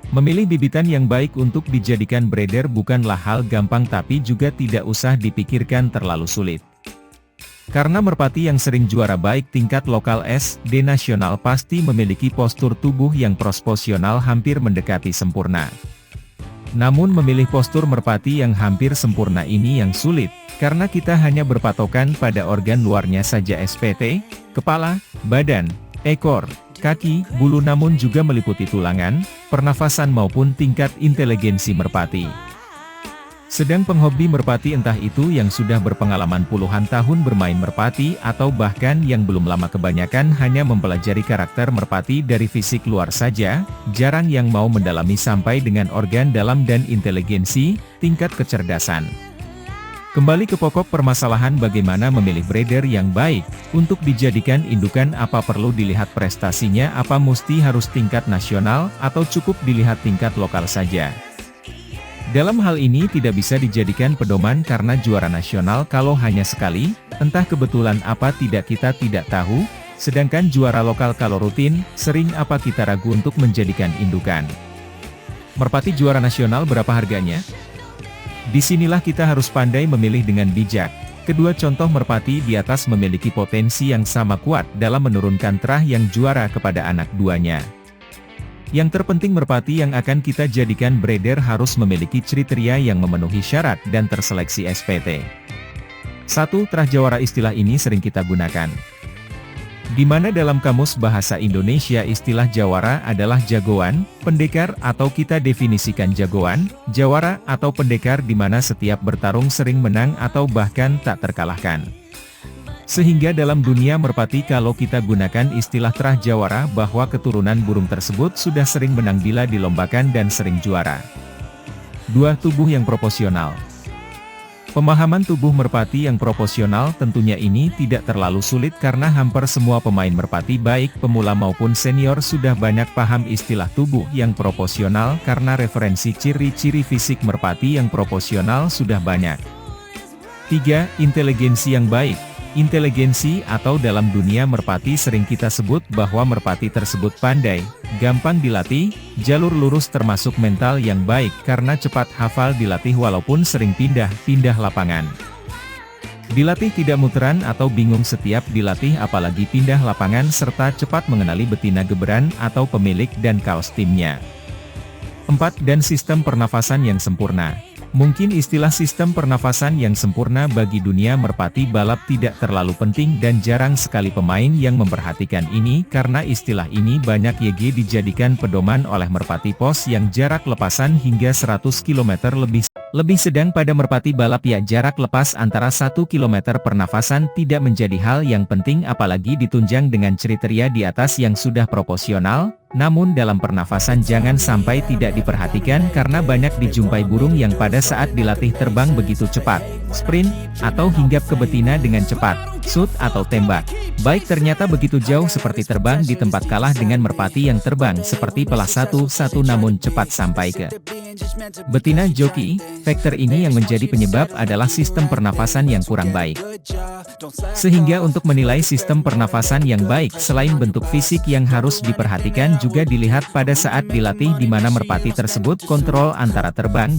Memilih bibitan yang baik untuk dijadikan breeder bukanlah hal gampang tapi juga tidak usah dipikirkan terlalu sulit. Karena merpati yang sering juara baik tingkat lokal SD nasional pasti memiliki postur tubuh yang proporsional hampir mendekati sempurna. Namun memilih postur merpati yang hampir sempurna ini yang sulit, karena kita hanya berpatokan pada organ luarnya saja SPT, kepala, badan, ekor, kaki, bulu namun juga meliputi tulangan, pernafasan maupun tingkat inteligensi merpati. Sedang penghobi merpati entah itu yang sudah berpengalaman puluhan tahun bermain merpati atau bahkan yang belum lama kebanyakan hanya mempelajari karakter merpati dari fisik luar saja, jarang yang mau mendalami sampai dengan organ dalam dan inteligensi, tingkat kecerdasan. Kembali ke pokok permasalahan bagaimana memilih breeder yang baik, untuk dijadikan indukan apa perlu dilihat prestasinya apa mesti harus tingkat nasional atau cukup dilihat tingkat lokal saja. Dalam hal ini tidak bisa dijadikan pedoman karena juara nasional kalau hanya sekali, entah kebetulan apa tidak kita tidak tahu, sedangkan juara lokal kalau rutin, sering apa kita ragu untuk menjadikan indukan. Merpati juara nasional berapa harganya? Disinilah kita harus pandai memilih dengan bijak. Kedua contoh merpati di atas memiliki potensi yang sama kuat dalam menurunkan terah yang juara kepada anak duanya. Yang terpenting merpati yang akan kita jadikan breeder harus memiliki kriteria yang memenuhi syarat dan terseleksi SPT. 1. Terah jawara istilah ini sering kita gunakan. Di mana dalam Kamus Bahasa Indonesia istilah jawara adalah jagoan, pendekar atau kita definisikan jagoan, jawara atau pendekar di mana setiap bertarung sering menang atau bahkan tak terkalahkan. Sehingga dalam dunia merpati kalau kita gunakan istilah terah jawara bahwa keturunan burung tersebut sudah sering menang bila dilombakan dan sering juara. 2. Tubuh yang proporsional. Pemahaman tubuh merpati yang proporsional tentunya ini tidak terlalu sulit karena hampir semua pemain merpati baik pemula maupun senior sudah banyak paham istilah tubuh yang proporsional karena referensi ciri-ciri fisik merpati yang proporsional sudah banyak. 3. Inteligensi yang baik. Inteligensi atau dalam dunia merpati sering kita sebut bahwa merpati tersebut pandai, gampang dilatih, jalur lurus termasuk mental yang baik karena cepat hafal dilatih walaupun sering pindah-pindah lapangan. Dilatih tidak muteran atau bingung setiap dilatih apalagi pindah lapangan serta cepat mengenali betina geberan atau pemilik dan kaos timnya. 4. Dan sistem pernafasan yang sempurna. Mungkin istilah sistem pernafasan yang sempurna bagi dunia merpati balap tidak terlalu penting dan jarang sekali pemain yang memperhatikan ini karena istilah ini banyak YG dijadikan pedoman oleh merpati pos yang jarak lepasan hingga 100 km lebih sedang pada merpati balap ya jarak lepas antara 1 km pernafasan tidak menjadi hal yang penting apalagi ditunjang dengan kriteria di atas yang sudah proporsional. Namun dalam pernafasan jangan sampai tidak diperhatikan karena banyak dijumpai burung yang pada saat dilatih terbang begitu cepat, sprint, atau hinggap ke betina dengan cepat, shoot atau tembak. Baik ternyata begitu jauh seperti terbang di tempat kalah dengan merpati yang terbang seperti pelah 1-1 namun cepat sampai ke betina joki. Faktor ini yang menjadi penyebab adalah sistem pernafasan yang kurang baik. Sehingga untuk menilai sistem pernafasan yang baik selain bentuk fisik yang harus diperhatikan juga dilihat pada saat dilatih di mana merpati tersebut kontrol antara terbang dan